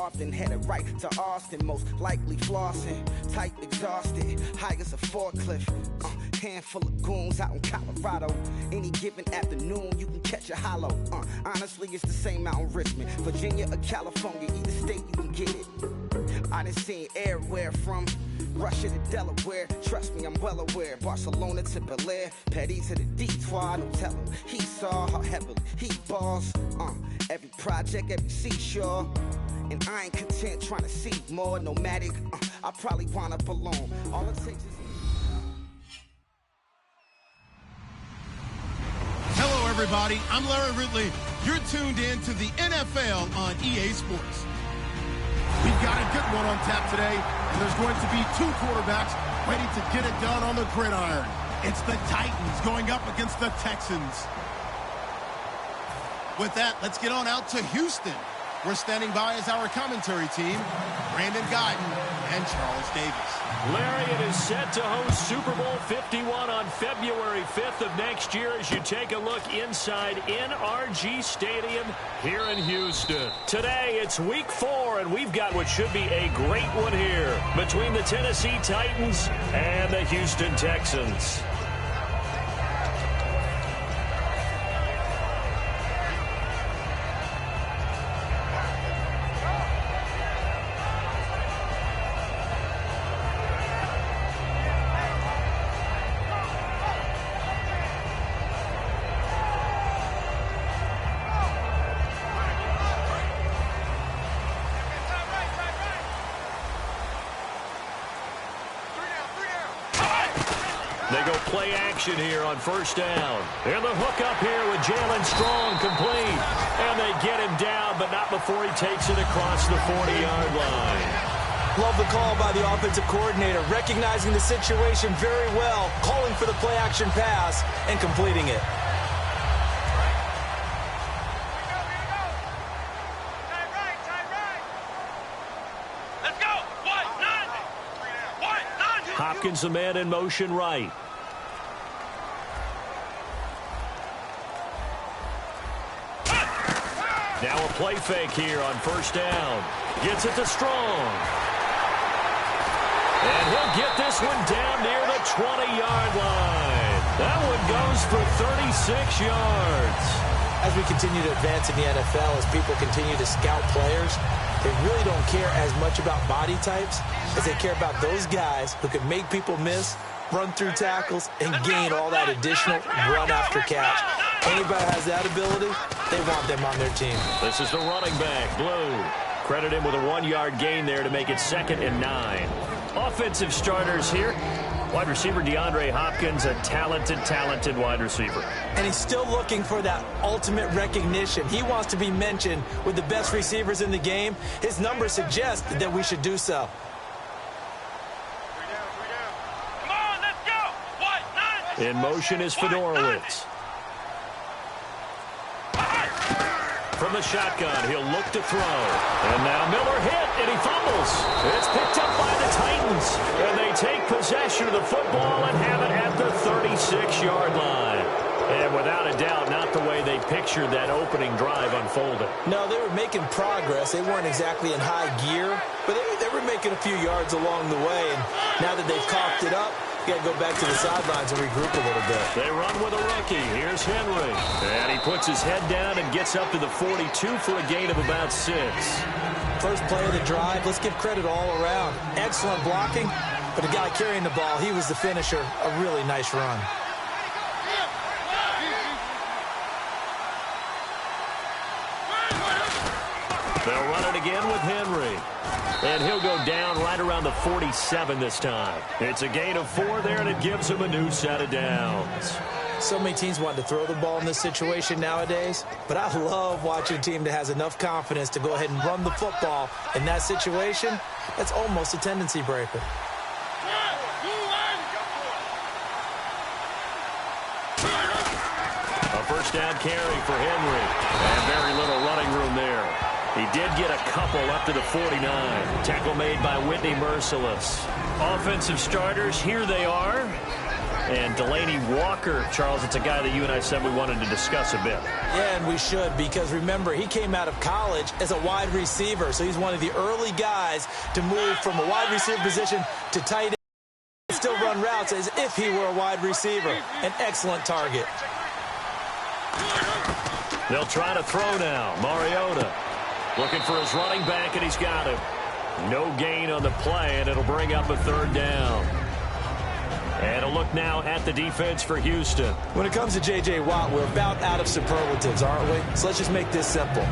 often headed right to Austin, most likely flossing, tight exhausted, high as a forklift. Handful of goons out in Colorado. Any given afternoon, you can catch a hollow. Honestly, it's the same out in Richmond, Virginia or California, either state you can get it. I done seen everywhere from Russia to Delaware. Trust me, I'm well aware. Barcelona to Bel Air, Petty to the Detroit. No telling he saw how heavily he balls. Every project, every seashore. And I ain't content trying to see more. Nomadic, I probably wind up alone. All it takes is... Hello, everybody. I'm Larry Ridley. You're tuned in to the NFL on EA Sports. We've got a good one on tap today, and there's going to be two quarterbacks ready to get it done on the gridiron. It's the Titans going up against the Texans. With that, let's get on out to Houston. We're standing by as our commentary team, Brandon Guyton and Charles Davis. Larry, it is set to host Super Bowl 51 on February 5th of next year as you take a look inside NRG Stadium here in Houston. Today, it's week 4, and we've got what should be a great one here between the Tennessee Titans and the Houston Texans. They go play action here on first down. And the hook up here with Jalen Strong complete. And they get him down, but not before he takes it across the 40-yard line. Love the call by the offensive coordinator, recognizing the situation very well, calling for the play action pass, and completing it. Hopkins, the man in motion right. Now a play fake here on first down. Gets it to Strong. And he'll get this one down near the 20-yard line. That one goes for 36 yards. As we continue to advance in the NFL, as people continue to scout players, they really don't care as much about body types as they care about those guys who can make people miss, run through tackles, and gain all that additional run after catch. Anybody has that ability, they want them on their team. This is the running back, Blue. Credit him with a 1-yard gain there to make it 2nd and 9. Offensive starters here. Wide receiver DeAndre Hopkins, a talented wide receiver. And he's still looking for that ultimate recognition. He wants to be mentioned with the best receivers in the game. His numbers suggest that we should do so. Come on, let's go. In motion is Fedorowicz. From the shotgun, he'll look to throw. And now Miller hit, and he fumbles. It's picked up by the Titans. And they take possession of the football and have it at the 36-yard line. And without a doubt, not the way they pictured that opening drive unfolding. No, they were making progress. They weren't exactly in high gear, but they were making a few yards along the way. And now that they've coughed it up, you got to go back to the sidelines and regroup a little bit. They run with a rookie. Here's Henry. And he puts his head down and gets up to the 42 for a gain of about 6. First play of the drive, let's give credit all around. Excellent blocking, but the guy carrying the ball, he was the finisher. A really nice run. They'll run it again with Henry. And he'll go down right around the 47 this time. It's a gain of 4 there, and it gives him a new set of downs. So many teams want to throw the ball in this situation nowadays, but I love watching a team that has enough confidence to go ahead and run the football in that situation. That's almost a tendency breaker. A first down carry for Henry. And very little running room there. He did get a couple up to the 49. Tackle made by Whitney Mercilus. Offensive starters, here they are. And Delanie Walker, Charles, it's a guy that you and I said we wanted to discuss a bit. Yeah, and we should, because remember, he came out of college as a wide receiver, so he's one of the early guys to move from a wide receiver position to tight end. Still run routes as if he were a wide receiver. An excellent target. They'll try to throw now. Mariota looking for his running back, and he's got him. No gain on the play, and it'll bring up a 3rd down. And a look now at the defense for Houston. When it comes to J.J. Watt, we're about out of superlatives, aren't we? So let's just make this simple.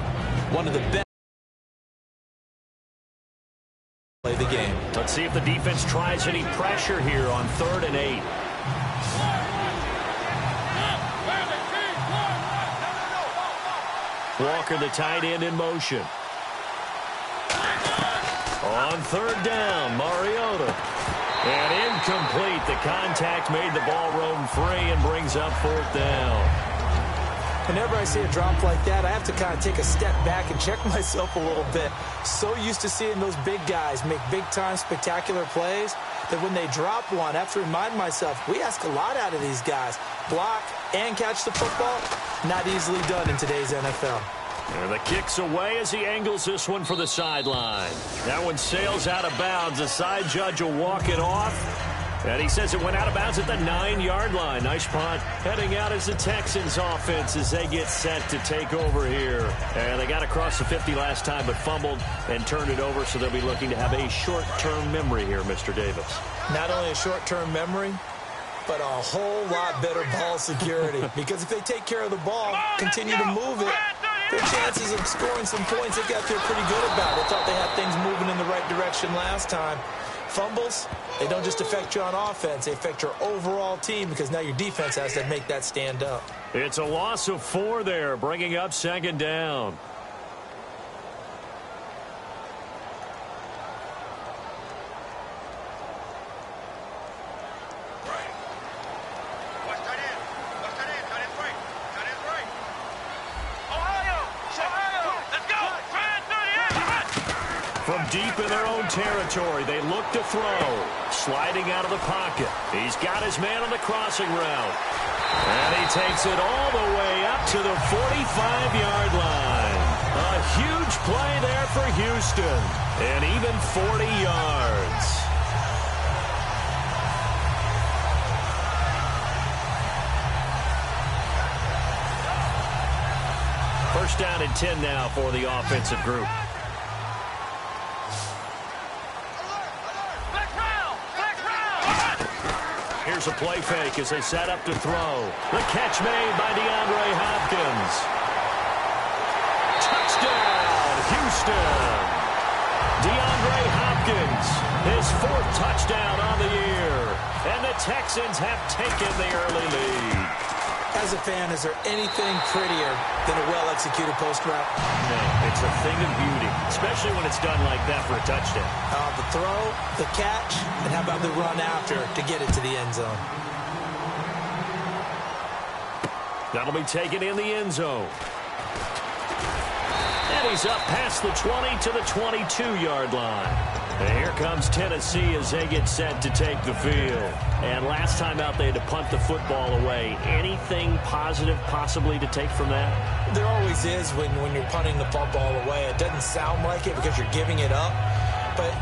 One of the best. Play the game. Let's see if the defense tries any pressure here on 3rd and 8. Walker, the tight end, in motion. On 3rd down, Mariota. And incomplete. The contact made the ball roam free and brings up 4th down. Whenever I see a drop like that, I have to kind of take a step back and check myself a little bit. So used to seeing those big guys make big-time spectacular plays that when they drop one, I have to remind myself, we ask a lot out of these guys. Block and catch the football, not easily done in today's NFL. And the kick's away as he angles this one for the sideline. That one sails out of bounds. The side judge will walk it off. And he says it went out of bounds at the 9-yard line. Nice punt. Heading out as the Texans offense as they get set to take over here. And they got across the 50 last time but fumbled and turned it over, so they'll be looking to have a short-term memory here, Mr. Davis. Not only a short-term memory, but a whole lot better ball security. Because if they take care of the ball, continue to move it, their chances of scoring some points, they've got to feel pretty good about it. They thought they had things moving in the right direction last time. Fumbles, they don't just affect you on offense. They affect your overall team because now your defense has to make that stand up. It's a loss of 4 there, bringing up 2nd down. From deep in their own territory, they look to throw. Sliding out of the pocket. He's got his man on the crossing route. And he takes it all the way up to the 45-yard line. A huge play there for Houston. And even 40 yards. First down and 10 now for the offensive group. Here's a play fake as they set up to throw. The catch made by DeAndre Hopkins. Touchdown, Houston. DeAndre Hopkins, his 4th touchdown on the year. And the Texans have taken the early lead. As a fan, is there anything prettier than a well-executed post route? No, it's a thing of beauty, especially when it's done like that for a touchdown. The throw, the catch, and how about the run after to get it to the end zone? That'll be taken in the end zone. And he's up past the 20 to the 22-yard line. And here comes Tennessee as they get set to take the field. And last time out, they had to punt the football away. Anything positive possibly to take from that? There always is when you're punting the football away. It doesn't sound like it because you're giving it up, but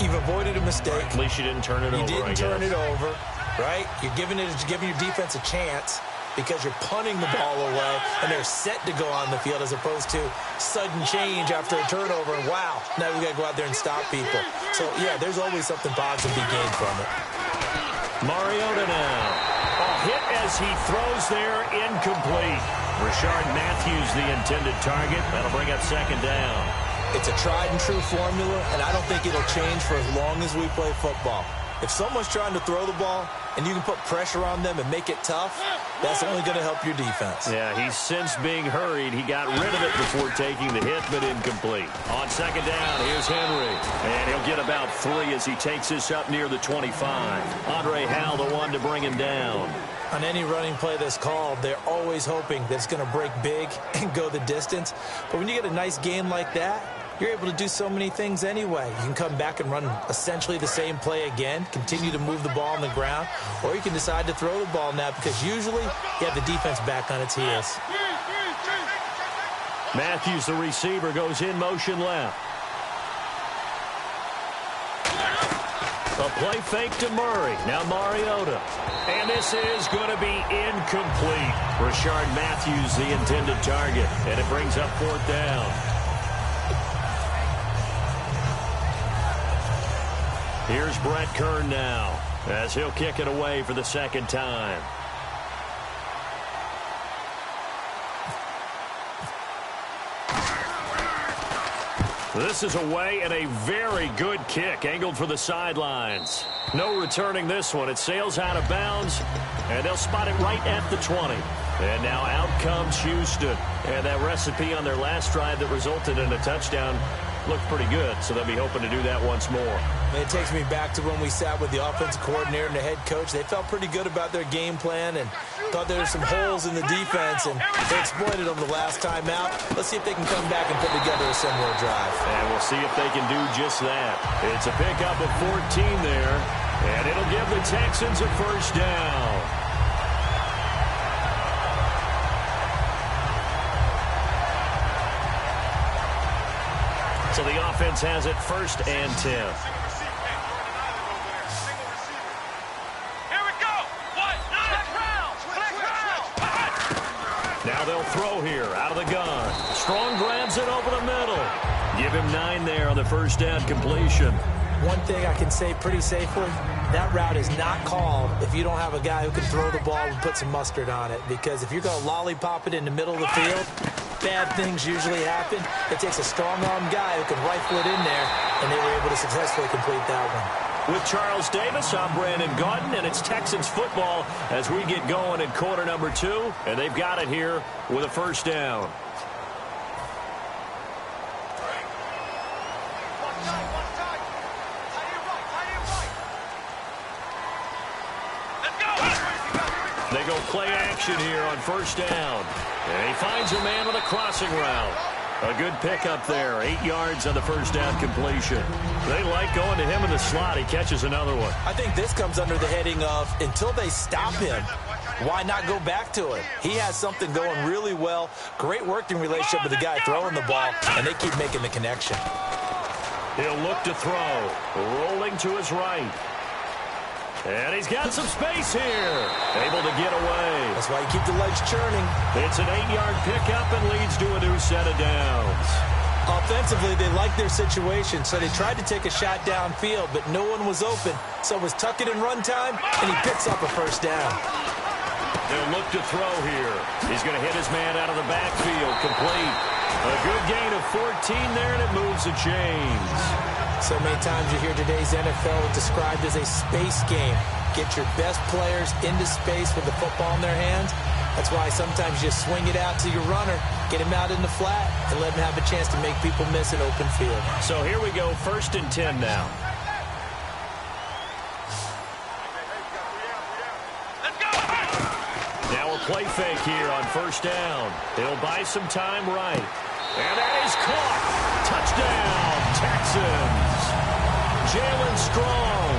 you've avoided a mistake. At least you didn't turn it over, I guess. You didn't turn it over, right? You're giving your defense a chance because you're punting the ball away, and they're set to go on the field as opposed to sudden change after a turnover, and wow, now we got to go out there and stop people. So, yeah, there's always something positive to be gained from it. Mariota now. A hit as he throws there, incomplete. Rashard Matthews, the intended target. That'll bring up 2nd down. It's a tried-and-true formula, and I don't think it'll change for as long as we play football. If someone's trying to throw the ball and you can put pressure on them and make it tough, that's only going to help your defense. Yeah, he's since being hurried. He got rid of it before taking the hit, but incomplete. On 2nd down, here's Henry. And he'll get about 3 as he takes this up near the 25. Andre Hal, the one to bring him down. On any running play that's called, they're always hoping that it's going to break big and go the distance. But when you get a nice gain like that, you're able to do so many things anyway. You can come back and run essentially the same play again, continue to move the ball on the ground, or you can decide to throw the ball now because usually you have the defense back on its heels. Matthews, the receiver, goes in motion left. A play fake to Murray. Now Mariota. And this is going to be incomplete. Rashard Matthews, the intended target. And it brings up 4th down. Here's Brett Kern now, as he'll kick it away for the 2nd time. This is away and a very good kick, angled for the sidelines. No returning this one. It sails out of bounds, and they'll spot it right at the 20. And now out comes Houston. And that recipe on their last drive that resulted in a touchdown looked pretty good, so they'll be hoping to do that once more. It takes me back to when we sat with the offensive coordinator and the head coach. They felt pretty good about their game plan and thought there were some holes in the defense, and they exploited them the last time out. Let's see if they can come back and put together a similar drive. And we'll see if they can do just that. It's a pickup of 14 there, and it'll give the Texans a 1st down. So the offense has it 1st and 10. Now they'll throw here out of the gun. Strong grabs it over the middle. Give him 9 there on the 1st down completion. One thing I can say pretty safely, that route is not called if you don't have a guy who can throw the ball and put some mustard on it. Because if you're going to lollipop it in the middle of the field, bad things usually happen. It takes a strong-arm guy who can rifle it in there, and they were able to successfully complete that one. With Charles Davis, I'm Brandon Gaudin, and it's Texans football as we get going in quarter number 2, and they've got it here with a 1st down. They go play action here on 1st down. And he finds a man with a crossing route. A good pickup there. 8 yards on the 1st down completion. They like going to him in the slot. He catches another one. I think this comes under the heading of until they stop him, why not go back to it? He has something going really well. Great working relationship with the guy throwing the ball, and they keep making the connection. He'll look to throw. Rolling to his right. And he's got some space here. Able to get away. That's why you keep the legs churning. It's an 8-yard pickup and leads to a new set of downs. Offensively, they liked their situation, so they tried to take a shot downfield, but no one was open. So it was tuck it and run time, and he picks up a 1st down. They'll look to throw here. He's going to hit his man out of the backfield. Complete. A good gain of 14 there, and it moves the chains. So many times you hear today's NFL described as a space game. Get your best players into space with the football in their hands. That's why sometimes you swing it out to your runner, get him out in the flat, and let him have a chance to make people miss an open field. So here we go, 1st and 10 now. Now a play fake here on 1st down. He'll buy some time right. And that is caught. Touchdown, Texans. Jalen Strong,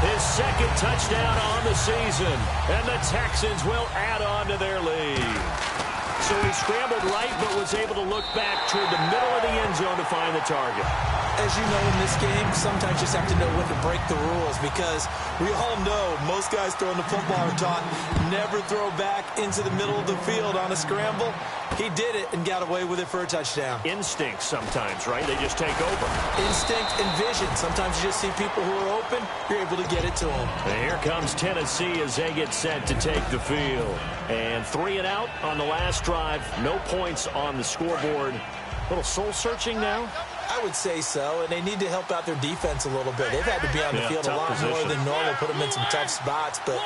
his 2nd touchdown on the season. And the Texans will add on to their lead. So he scrambled right, but was able to look back toward the middle of the end zone to find the target. As you know, in this game, sometimes you just have to know when to break the rules, because we all know most guys throwing the football are taught never throw back into the middle of the field on a scramble. He did it and got away with it for a touchdown. Instinct sometimes, right? They just take over. Instinct and vision. Sometimes you just see people who are open, you're able to get it to them. And here comes Tennessee as they get set to take the field. And 3 and out on the last drive. No points on the scoreboard. A little soul-searching now? I would say so, and they need to help out their defense a little bit. They've had to be on the field a lot more than normal, put them in some tough spots. But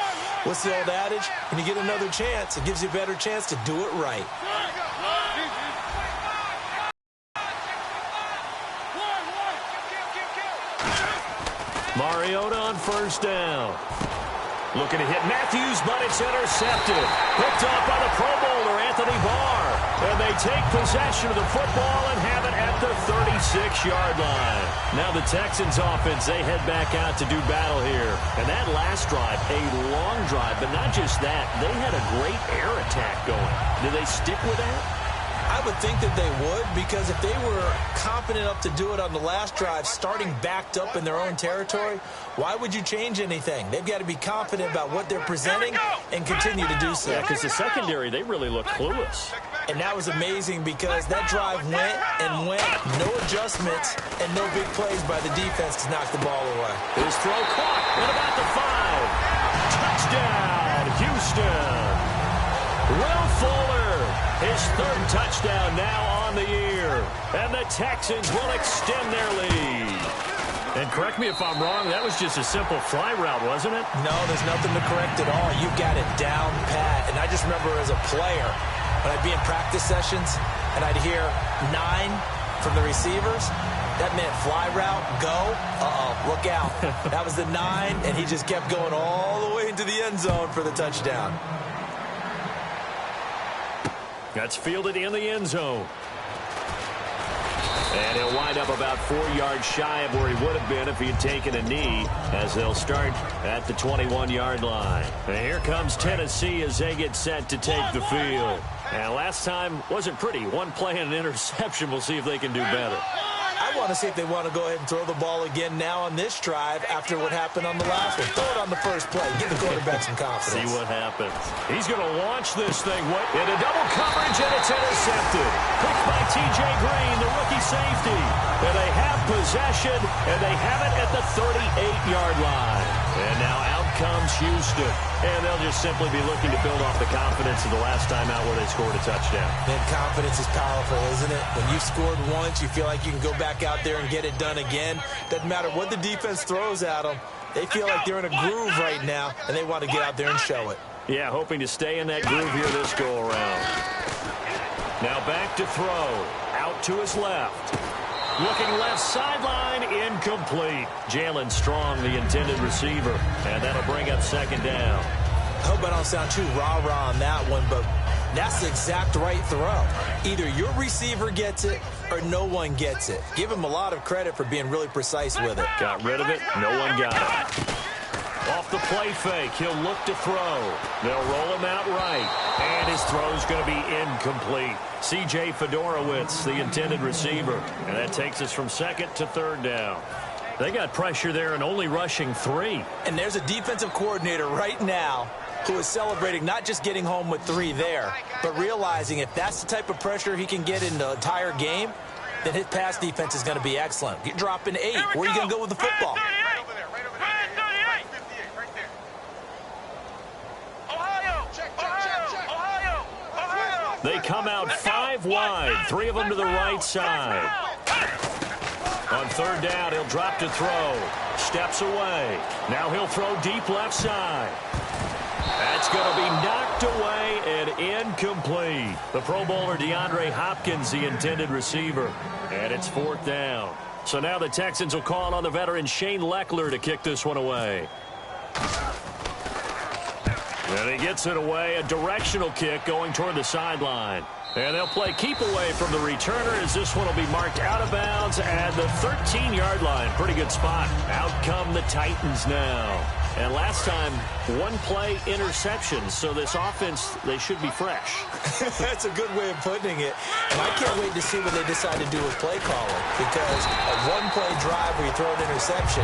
what's the old adage? When you get another chance, it gives you a better chance to do it right. Mariota on 1st down. Looking to hit Matthews, but it's intercepted. Picked off by the Pro Bowler, Anthony Barr. And they take possession of the football and have it at the 36-yard line. Now the Texans offense, they head back out to do battle here. And that last drive, a long drive, but not just that. They had a great air attack going. Do they stick with that? I would think that they would, because if they were confident enough to do it on the last drive, starting backed up in their own territory, why would you change anything? They've got to be confident about what they're presenting and continue to do so. Yeah, because the secondary, they really look clueless. And that was amazing because that drive went and went, no adjustments, and no big plays by the defense to knock the ball away. His throw caught at about the 5. Touchdown, Houston. Will Fuller, his third touchdown now on the year. And the Texans will extend their lead. And correct me if I'm wrong, that was just a simple fly route, wasn't it? No, there's nothing to correct at all. You've got it down pat. And I just remember as a player, when I'd be in practice sessions and I'd hear 9 from the receivers, that meant fly route, go, look out. That was the 9, and he just kept going all the way into the end zone for the touchdown. That's fielded in the end zone. And he'll wind up about 4 yards shy of where he would have been if he had taken a knee, as they'll start at the 21-yard line. And here comes Tennessee as they get set to take the field. And last time wasn't pretty. One play and an interception. We'll see if they can do better. I want to see if they want to go ahead and throw the ball again now on this drive after what happened on the last one. Throw it on the first play. Give the quarterback some confidence. See what happens. He's going to launch this thing into double coverage, and it's intercepted. Picked by T.J. Green, the rookie safety. And they have possession, and they have it at the 38-yard line. And now out comes Houston. And they'll just simply be looking to build off the confidence of the last time out where they scored a touchdown. Man, confidence is powerful, isn't it? When you've scored once, you feel like you can go back out there and get it done again. Doesn't matter what the defense throws at them. They feel like they're in a groove right now, and they want to get out there and show it. Yeah, hoping to stay in that groove here this go-around. Now back to throw. Out to his left. Looking left sideline, incomplete. Jalen Strong, the intended receiver, and that'll bring up second down. I hope I don't sound too rah-rah on that one, but that's the exact right throw. Either your receiver gets it or no one gets it. Give him a lot of credit for being really precise with it. Got rid of it. No one got it. Off the play fake, he'll look to throw. They'll roll him out right, and his throw's going to be incomplete. C.J. Fedorowicz, the intended receiver, and that takes us from second to third down. They got pressure there and only rushing 3. And there's a defensive coordinator right now who is celebrating not just getting home with 3 there, but realizing if that's the type of pressure he can get in the entire game, then his pass defense is going to be excellent. You're dropping 8. Where are you going to go with the football? They come out 5 wide, 3 of them to the right side. On third down, he'll drop to throw. Steps away. Now he'll throw deep left side. That's going to be knocked away and incomplete. The Pro Bowler DeAndre Hopkins, the intended receiver. And it's fourth down. So now the Texans will call on the veteran Shane Lechler to kick this one away. And he gets it away, a directional kick going toward the sideline. And they'll play keep away from the returner as this one will be marked out of bounds at the 13-yard line. Pretty good spot. Out come the Titans now. And last time, 1-play interception. So this offense, they should be fresh. That's a good way of putting it. And I can't wait to see what they decide to do with play calling. Because a 1-play drive where you throw an interception,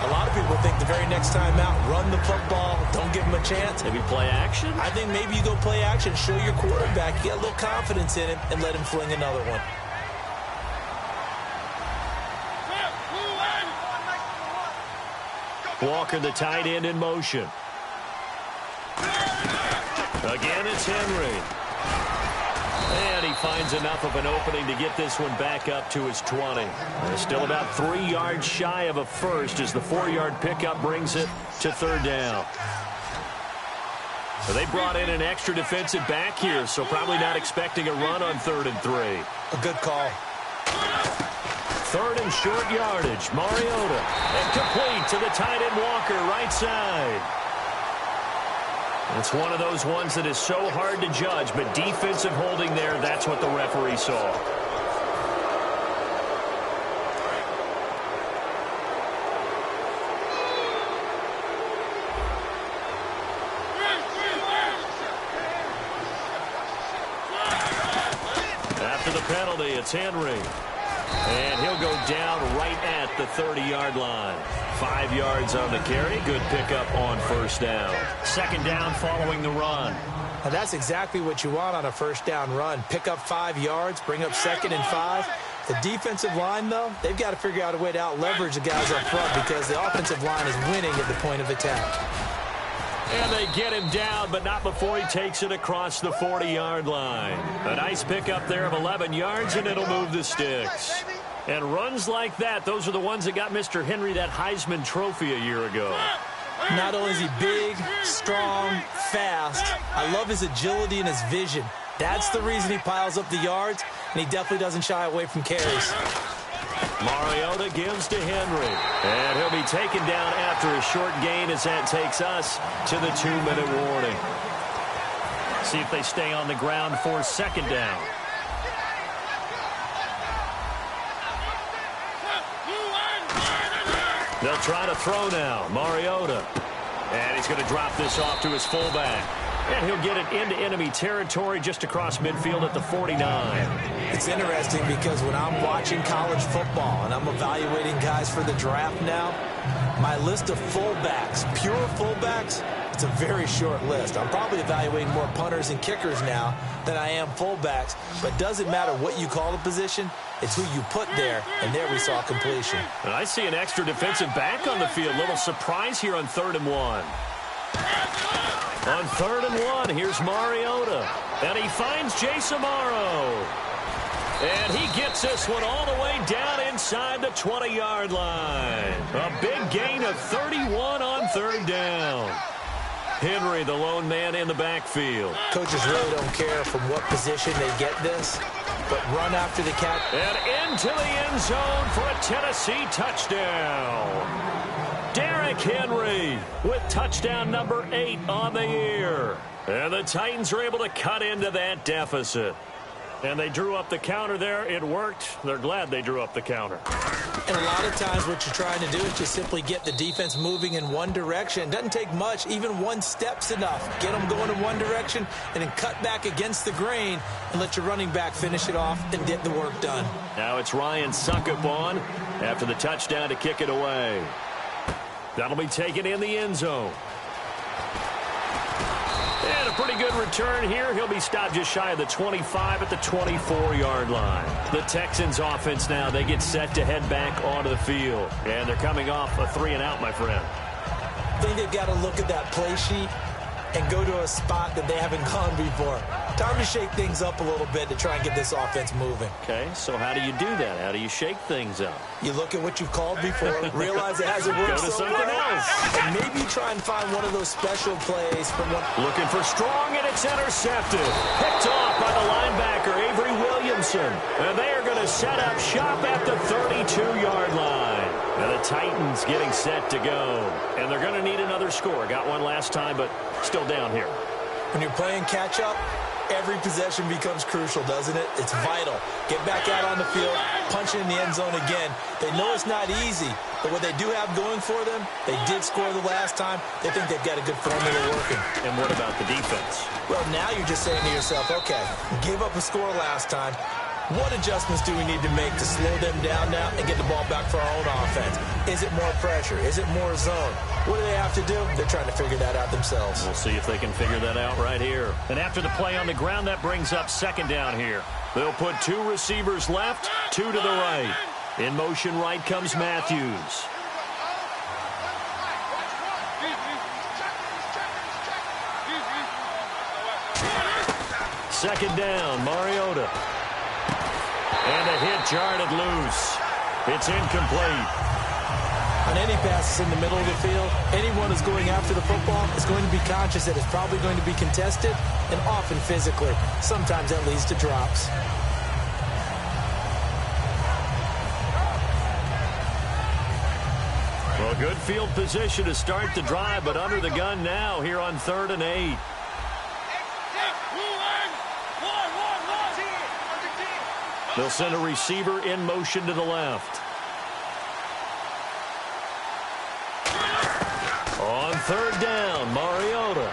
a lot of people think the very next time out, run the football, don't give him a chance. Maybe play action? I think maybe you go play action, show your quarterback, get a little confidence in him, and let him fling another one. Walker, the tight end, in motion. Again, it's Henry. And he finds enough of an opening to get this one back up to his 20. They're still about 3 yards shy of a first as the 4-yard pickup brings it to third down. So they brought in an extra defensive back here, so probably not expecting a run on 3rd and 3. A good call. 3rd and short yardage. Mariota. And complete to the tight end Walker, right side. It's one of those ones that is so hard to judge, but defensive holding there, that's what the referee saw. After the penalty, it's Henry. And he'll go down right at the 30-yard line. 5 yards on the carry. Good pickup on first down. Second down following the run. Now that's exactly what you want on a first down run. Pick up 5 yards, bring up 2nd and 5. The defensive line, though, they've got to figure out a way to out-leverage the guys up front because the offensive line is winning at the point of attack. And they get him down, but not before he takes it across the 40-yard line. A nice pickup there of 11 yards, and it'll move the sticks. And runs like that, those are the ones that got Mr. Henry that Heisman Trophy a year ago. Not only is he big, strong, fast, I love his agility and his vision. That's the reason he piles up the yards, and he definitely doesn't shy away from carries. Mariota gives to Henry. And he'll be taken down after a short gain as that takes us to the 2-minute warning. See if they stay on the ground for second down. They'll try to throw now. Mariota. And he's going to drop this off to his fullback. And he'll get it into enemy territory just across midfield at the 49. It's interesting because when I'm watching college football and I'm evaluating guys for the draft now, my list of fullbacks, pure fullbacks, it's a very short list. I'm probably evaluating more punters and kickers now than I am fullbacks. But doesn't matter what you call the position, it's who you put there, and there we saw completion. And I see an extra defensive back on the field. Little surprise here on 3rd and 1. On 3rd and 1, here's Mariota. And he finds Jace Amaro. And he gets this one all the way down inside the 20-yard line. A big gain of 31 on 3rd down. Henry, the lone man in the backfield. Coaches really don't care from what position they get this, but run after the catch. And into the end zone for a Tennessee touchdown. Derrick Henry with touchdown number 8 on the year. And the Titans are able to cut into that deficit. And they drew up the counter there. It worked. They're glad they drew up the counter. And a lot of times what you're trying to do is just simply get the defense moving in one direction. It doesn't take much. Even one step's enough. Get them going in one direction and then cut back against the grain and let your running back finish it off and get the work done. Now it's Ryan Succop on after the touchdown to kick it away. That'll be taken in the end zone. And a pretty good return here. He'll be stopped just shy of the 25 at the 24-yard line. The Texans offense now, they get set to head back onto the field. And they're coming off a 3-and-out, my friend. I think they've got to look at that play sheet and go to a spot that they haven't gone before. Time to shake things up a little bit to try and get this offense moving. Okay, so how do you do that? How do you shake things up? You look at what you've called before, realize it hasn't worked so far, and maybe you try and find one of those special plays from one. Looking for Strong, and it's intercepted. Picked off by the linebacker, Avery Williamson. And they are going to set up shop at the 32-yard line. And the Titans getting set to go. And they're going to need another score. Got one last time, but still down here. When you're playing catch-up, every possession becomes crucial, doesn't it? It's vital. Get back out on the field, punch it in the end zone again. They know it's not easy, but what they do have going for them, they did score the last time. They think they've got a good formula working. And what about the defense? Well, now you're just saying to yourself, okay, gave up a score last time. What adjustments do we need to make to slow them down now and get the ball back for our own offense? Is it more pressure? Is it more zone? What do they have to do? They're trying to figure that out themselves. We'll see if they can figure that out right here. And after the play on the ground, that brings up second down here. They'll put 2 receivers left, 2 to the right. In motion right comes Matthews. Second down, Mariota. And a hit jarred it loose. It's incomplete. On any passes in the middle of the field, anyone who's going after the football is going to be conscious that it's probably going to be contested and often physically. Sometimes that leads to drops. Well, good field position to start the drive, but under the gun now here on 3rd and 8. They'll send a receiver in motion to the left. On 3rd down, Mariota.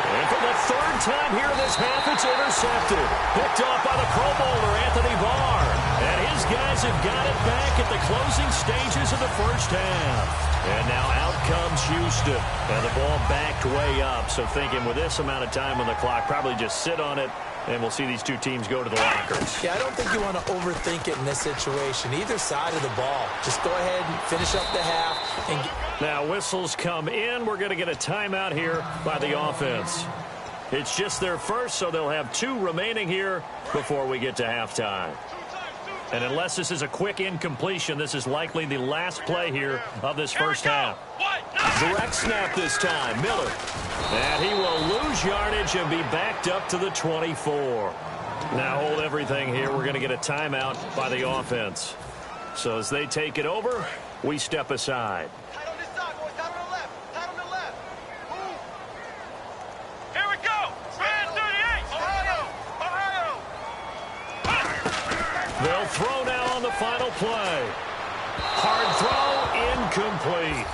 And for the 3rd time here in this half, it's intercepted. Picked off by the Pro Bowler, Anthony Barr. And his guys have got it back at the closing stages of the first half. And now out comes Houston. And the ball backed way up. So thinking with this amount of time on the clock, probably just sit on it. And we'll see these two teams go to the lockers. Yeah, I don't think you want to overthink it in this situation. Either side of the ball. Just go ahead and finish up the half. And now whistles come in. We're going to get a timeout here by the offense. It's just their first, so they'll have 2 remaining here before we get to halftime. And unless this is a quick incompletion, this is likely the last play here of this first half. Direct snap this time, Miller. And he will lose yardage and be backed up to the 24. Now hold everything here. We're going to get a timeout by the offense. So as they take it over, we step aside. Tight on this side, boys. Tight on the left. Tight on the left. Move. Here we go. Span 38. Ohio. They'll throw now on the final play. Hard throw, incomplete.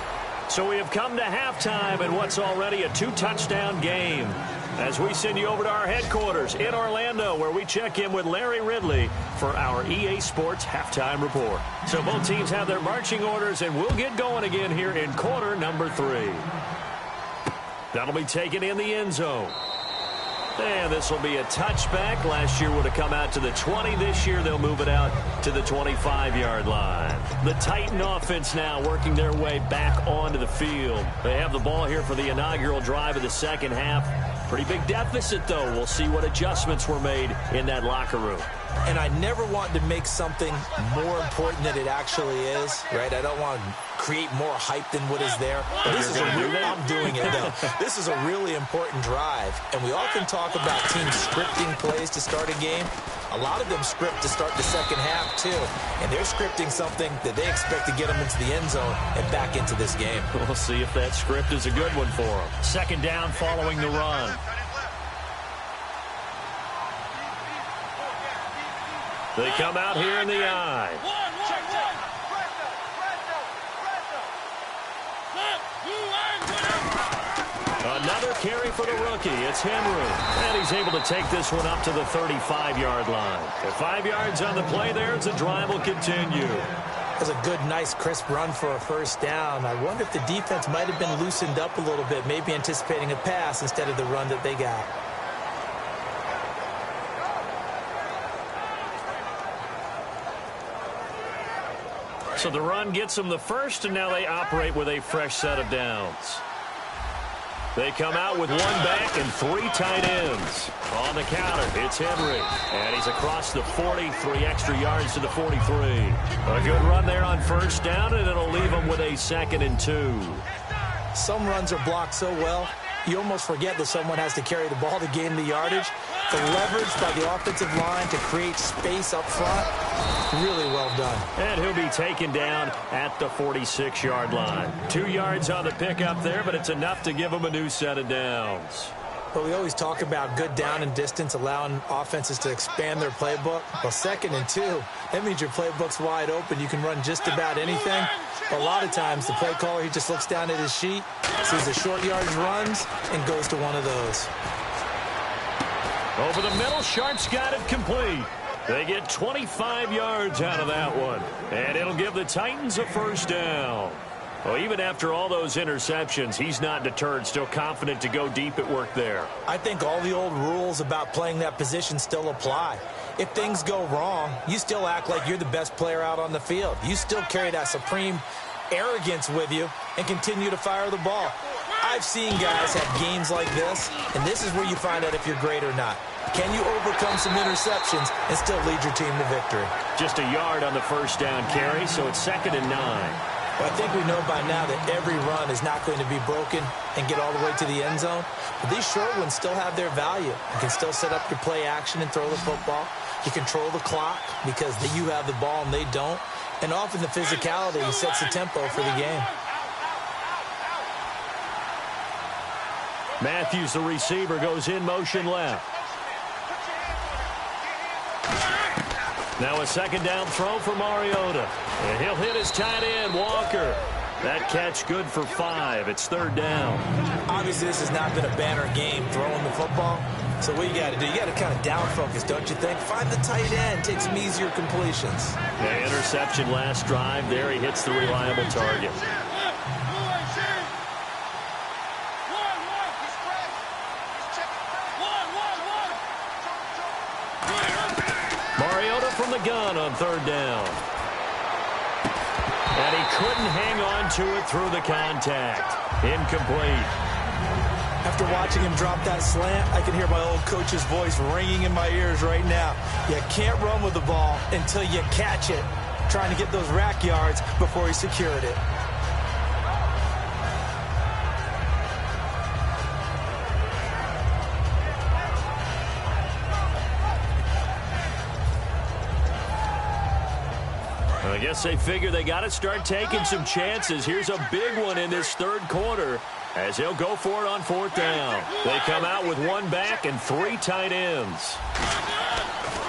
So we have come to halftime in what's already a 2-touchdown game. As we send you over to our headquarters in Orlando, where we check in with Larry Ridley for our EA Sports Halftime Report. So both teams have their marching orders, and we'll get going again here in quarter number 3. That'll be taken in the end zone. And this will be a touchback. Last year would have come out to the 20. This year they'll move it out to the 25-yard line. The Titan offense now working their way back onto the field. They have the ball here for the inaugural drive of the second half. Pretty big deficit, though. We'll see what adjustments were made in that locker room. And I never want to make something more important than it actually is, right? I don't want to create more hype than what is there. But this is I'm doing it, though. This is a really important drive. And we often talk about teams scripting plays to start a game. A lot of them script to start the second half, too. And they're scripting something that they expect to get them into the end zone and back into this game. We'll see if that script is a good one for them. Second down following the run. They come out here in the eye. Another carry for the rookie. It's Henry. And he's able to take this one up to the 35-yard line. At 5 yards on the play there, the drive will continue. That's a good, nice, crisp run for a first down. I wonder if the defense might have been loosened up a little bit, maybe anticipating a pass instead of the run that they got. So the run gets them the first, and now they operate with a fresh set of downs. They come out with 1 back and 3 tight ends. On the counter, it's Henry. And he's across the 40, 3 extra yards to the 43. A good run there on first down, and it'll leave them with a 2nd and 2. Some runs are blocked so well, you almost forget that someone has to carry the ball to gain the yardage. The leverage by the offensive line to create space up front, really well done. And he'll be taken down at the 46-yard line. 2 yards on the pickup there, but it's enough to give him a new set of downs. But we always talk about good down and distance, allowing offenses to expand their playbook. Well, 2nd and 2, that means your playbook's wide open. You can run just about anything. But a lot of times, the play caller, he just looks down at his sheet, sees the short yardage runs, and goes to one of those. Over the middle, Sharp's got it complete. They get 25 yards out of that one. And it'll give the Titans a first down. Well, even after all those interceptions, he's not deterred, still confident to go deep at work there. I think all the old rules about playing that position still apply. If things go wrong, you still act like you're the best player out on the field. You still carry that supreme arrogance with you and continue to fire the ball. I've seen guys have games like this, and this is where you find out if you're great or not. Can you overcome some interceptions and still lead your team to victory? Just a yard on the first down carry, so it's 2nd and 9. Well, I think we know by now that every run is not going to be broken and get all the way to the end zone. But these short ones still have their value. You can still set up your play action and throw the football. You control the clock because you have the ball and they don't. and often the physicality sets the tempo for the game. Matthews, the receiver, goes in motion left. Now a second down throw for Mariota. And he'll hit his tight end, Walker. That catch good for 5. It's third down. Obviously, this has not been a banner game throwing the football. So what you got to do, you got to kind of down focus, don't you think? Find the tight end, take some easier completions. The interception last drive there. He hits the reliable target. Mariota from the gun on third down. And he couldn't hang on to it through the contact. Incomplete. After watching him drop that slant, I can hear my old coach's voice ringing in my ears right now. You can't run with the ball until you catch it. Trying to get those rack yards before he secured it. I guess they figure they got to start taking some chances. Here's a big one in this third quarter as they'll go for it on fourth down. They come out with one back and 3 tight ends.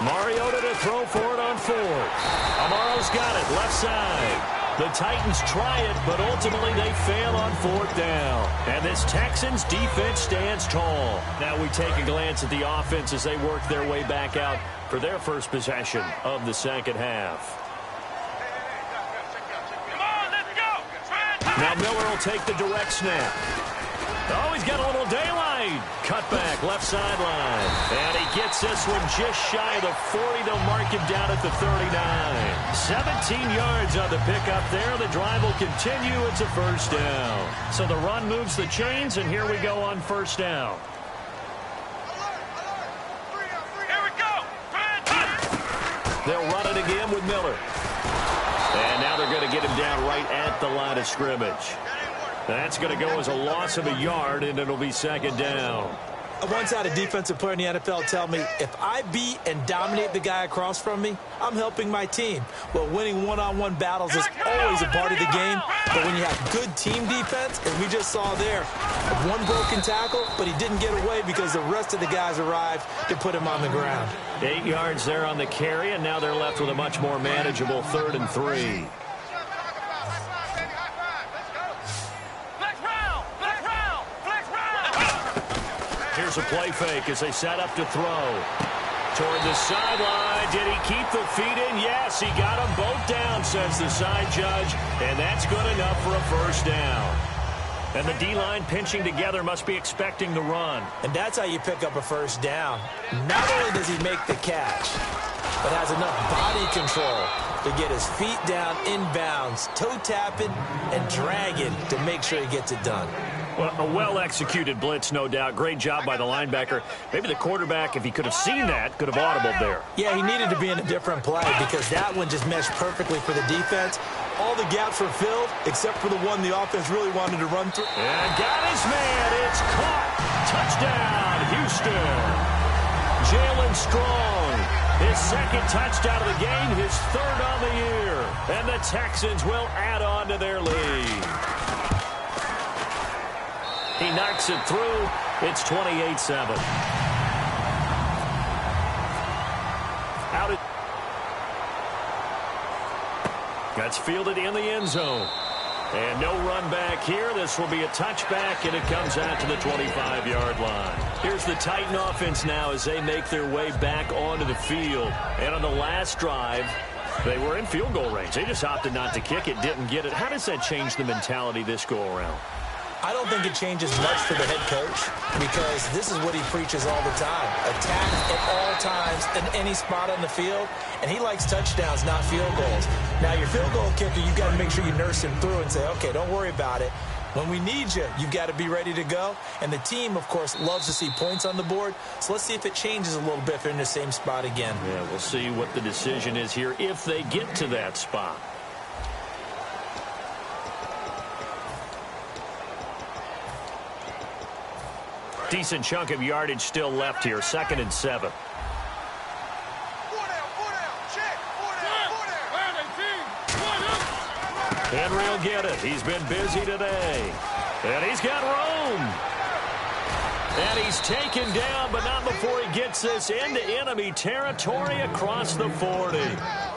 Mariota to throw for it on fourth. Amaro's got it left side. The Titans try it, but ultimately they fail on fourth down. And this Texans defense stands tall. Now we take a glance at the offense as they work their way back out for their first possession of the second half. Now Miller will take the direct snap. Oh, he's got a little daylight. Cut back, left sideline. And he gets this one just shy of the 40. They'll mark him down at the 39. 17 yards on the pickup there. The drive will continue. It's a first down. So the run moves the chains, and here we go on first down. Here we go. They'll run it again with Miller. And now they're going to get him down right at the line of scrimmage. That's going to go as a loss of a yard, and it'll be second down. I once had a defensive player in the NFL tell me, if I beat and dominate the guy across from me, I'm helping my team. Well, winning one-on-one battles is always a part of the game, but when you have good team defense, as we just saw there, one broken tackle, but he didn't get away because the rest of the guys arrived to put him on the ground. 8 yards there on the carry, and now they're left with a much more manageable 3rd and 3. Here's a play fake as they set up to throw. Toward the sideline. Did he keep the feet in? Yes, he got them both down, says the side judge. And that's good enough for a first down. And the D-line pinching together must be expecting the run. And that's how you pick up a first down. Not only does he make the catch, but has enough body control to get his feet down inbounds, toe tapping and dragging to make sure he gets it done. Well, a well-executed blitz, no doubt. Great job by the linebacker. Maybe the quarterback, if he could have seen that, could have audibled there. Yeah, he needed to be in a different play because that one just meshed perfectly for the defense. All the gaps were filled except for the one the offense really wanted to run through. And got his man. It's caught. Touchdown, Houston. Jalen Strong, his second touchdown of the game, his 3rd on the year. And the Texans will add on to their lead. He knocks it through. It's 28-7. Out it. That's fielded in the end zone. And no run back here. This will be a touchback, and it comes out to the 25-yard line. Here's the Titan offense now as they make their way back onto the field. And on the last drive, they were in field goal range. They just opted not to kick it, didn't get it. How does that change the mentality this go-around? I don't think it changes much for the head coach because this is what he preaches all the time. Attack at all times in any spot on the field, and he likes touchdowns, not field goals. Now, your field goal kicker, you've got to make sure you nurse him through and say, okay, don't worry about it. When we need you, you've got to be ready to go. And the team, of course, loves to see points on the board. So let's see if it changes a little bit if they're in the same spot again. Yeah, we'll see what the decision is here if they get to that spot. Decent chunk of yardage still left here. 2nd and 7. Henry will get it. He's been busy today. And he's got room. And he's taken down, but not before he gets this into enemy territory across the 40.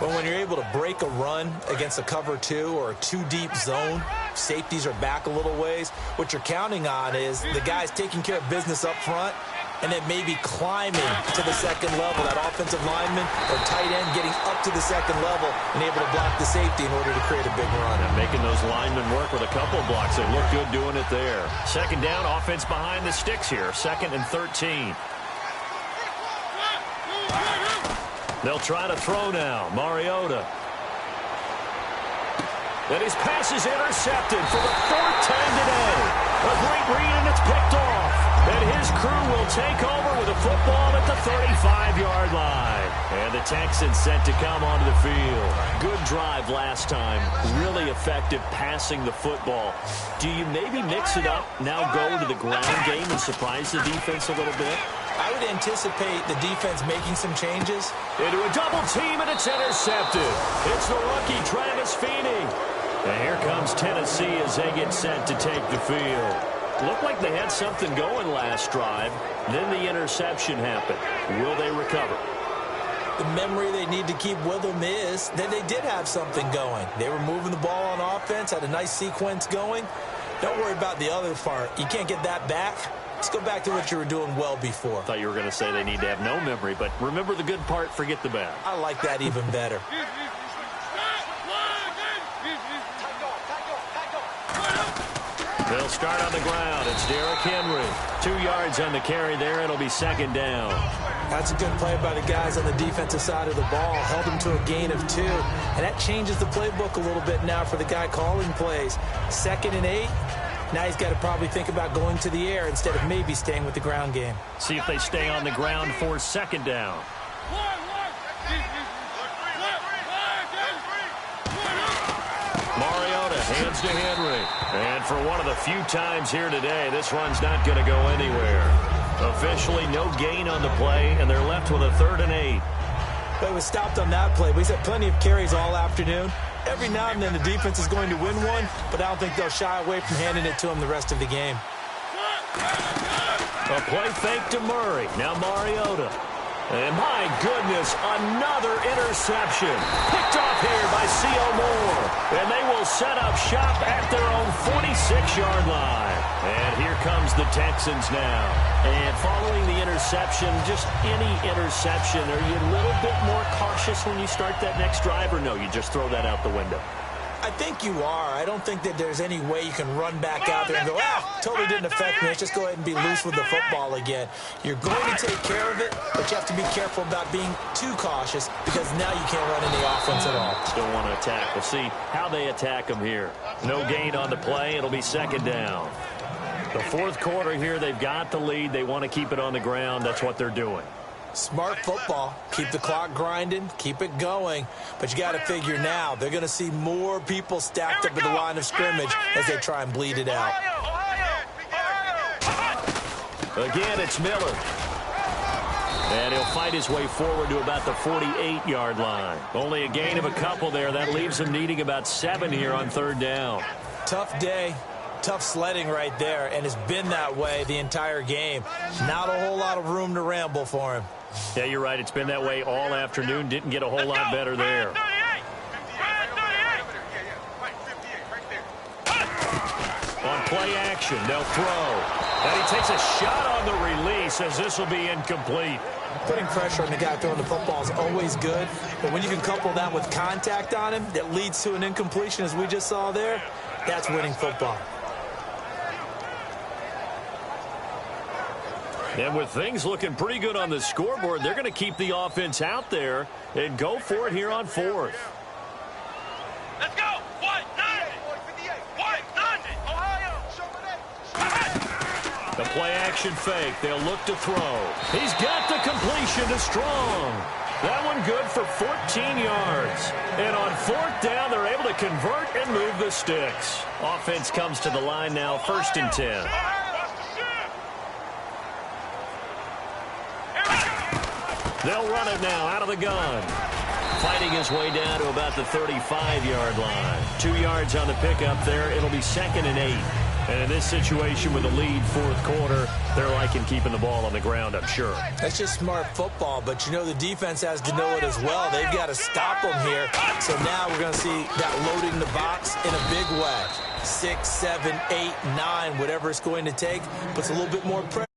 But when you're able to break a run against a cover 2 or a 2-deep zone, safeties are back a little ways. What you're counting on is the guys taking care of business up front and then maybe climbing to the second level. That offensive lineman or tight end getting up to the second level and able to block the safety in order to create a big run. And making those linemen work with a couple of blocks. They look good doing it there. Second down, offense behind the sticks here. 2nd and 13. They'll try to throw now. Mariota. And his pass is intercepted for the 4th time today. A great read, and it's picked off. And his crew will take over with a football at the 35-yard line. And the Texans set to come onto the field. Good drive last time. Really effective passing the football. Do you maybe mix it up, now go to the ground game and surprise the defense a little bit? I would anticipate the defense making some changes. Into a double team, and it's intercepted. It's the rookie, Travis Feeney. And here comes Tennessee as they get set to take the field. Looked like they had something going last drive. Then the interception happened. Will they recover? The memory they need to keep with them is that they did have something going. They were moving the ball on offense, had a nice sequence going. Don't worry about the other part. You can't get that back. Let's go back to what you were doing well before. I thought you were going to say they need to have no memory, but remember the good part, forget the bad. I like that even better. They'll start on the ground. It's Derrick Henry. 2 yards on the carry there. It'll be 2nd down. That's a good play by the guys on the defensive side of the ball. Held them to a gain of 2. And that changes the playbook a little bit now for the guy calling plays. 2nd and 8. Now he's got to probably think about going to the air instead of maybe staying with the ground game. See if they stay on the ground for 2nd down. Mariota hands to Henry. And for one of the few times here today, this run's not going to go anywhere. Officially no gain on the play, and they're left with a 3rd and 8. But it was stopped on that play. We've had plenty of carries all afternoon. Every now and then the defense is going to win one, but I don't think they'll shy away from handing it to him the rest of the game. A play fake to Murray. Now Mariota. And my goodness, another interception. Picked off here by C.O. Moore. And they will set up shop at their own 46-yard line. And here comes the Texans now. And following the interception, just any interception, are you a little bit more cautious when you start that next drive, or no, you just throw that out the window? I think you are. I don't think that there's any way you can run back out there and go, totally didn't affect me. Let's just go ahead and be loose with the football again. You're going to take care of it, but you have to be careful about being too cautious because now you can't run any offense at all. Still want to attack. We'll see how they attack them here. No gain on the play. It'll be 2nd down. The 4th quarter here, they've got the lead. They want to keep it on the ground. That's what they're doing. Smart football. Keep the clock grinding. Keep it going. But you got to figure now they're going to see more people stacked up at the line of scrimmage as they try and bleed it out. Again, it's Miller. And he'll fight his way forward to about the 48-yard line. Only a gain of a couple there. That leaves him needing about 7 here on 3rd down. Tough day. Tough sledding right there, and it's been that way the entire game. Not a whole lot of room to ramble for him. Yeah, you're right. It's been that way all afternoon. Didn't get a whole lot better there. On play action, they'll throw. And he takes a shot on the release as this will be incomplete. Putting pressure on the guy throwing the football is always good, but when you can couple that with contact on him that leads to an incompletion as we just saw there, that's winning football. And with things looking pretty good on the scoreboard, they're going to keep the offense out there and go for it here on 4th. Let's go! White, 90! White, 90! Ohio! The play action fake. They'll look to throw. He's got the completion to Strong. That one good for 14 yards. And on 4th down, they're able to convert and move the sticks. Offense comes to the line now, 1st and 10. They'll run it now out of the gun. Fighting his way down to about the 35-yard line. 2 yards on the pickup there. It'll be 2nd and 8. And in this situation with a lead fourth quarter, they're liking keeping the ball on the ground, I'm sure. That's just smart football, but you know the defense has to know it as well. They've got to stop them here. So now we're going to see that loading the box in a big way. 6, 7, 8, 9, whatever it's going to take, puts a little bit more pressure.